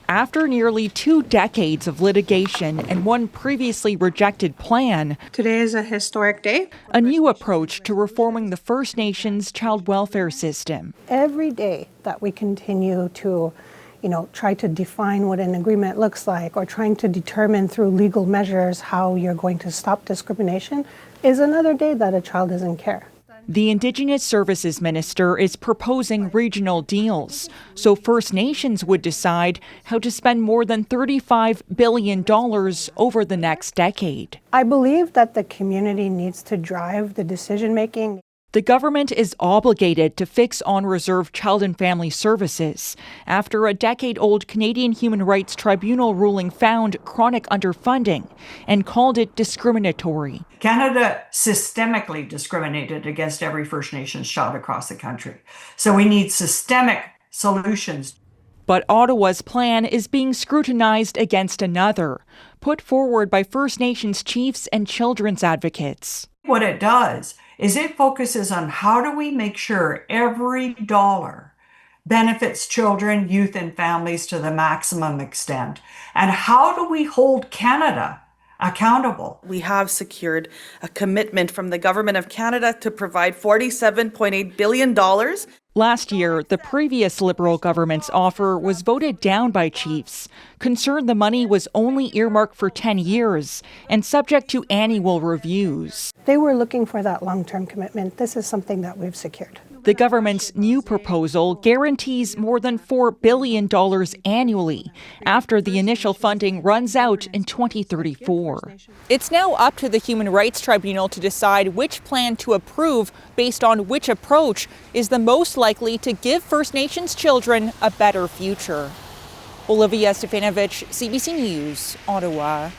After nearly 2 decades of litigation and one previously rejected plan, today is a historic day. A new approach to reforming the First Nations child welfare system. Every day that we continue to, try to define what an agreement looks like or trying to determine through legal measures how you're going to stop discrimination is another day that a child is in care. The Indigenous Services Minister is proposing regional deals, so First Nations would decide how to spend more than $35 billion over the next decade. I believe that the community needs to drive the decision-making. The government is obligated to fix on-reserve child and family services after a decade-old Canadian Human Rights Tribunal ruling found chronic underfunding and called it discriminatory. Canada systemically discriminated against every First Nations child across the country. So we need systemic solutions. But Ottawa's plan is being scrutinized against another, put forward by First Nations chiefs and children's advocates. What it does is it focuses on how do we make sure every dollar benefits children, youth, and families to the maximum extent, and how do we hold Canada accountable. We have secured a commitment from the Government of Canada to provide $47.8 billion. Last year, the previous Liberal government's offer was voted down by chiefs, concerned the money was only earmarked for 10 years and subject to annual reviews. They were looking for that long-term commitment. This is something that we've secured. The government's new proposal guarantees more than $4 billion annually after the initial funding runs out in 2034. It's now up to the Human Rights Tribunal to decide which plan to approve based on which approach is the most likely to give First Nations children a better future. Olivia Stefanovich, CBC News, Ottawa.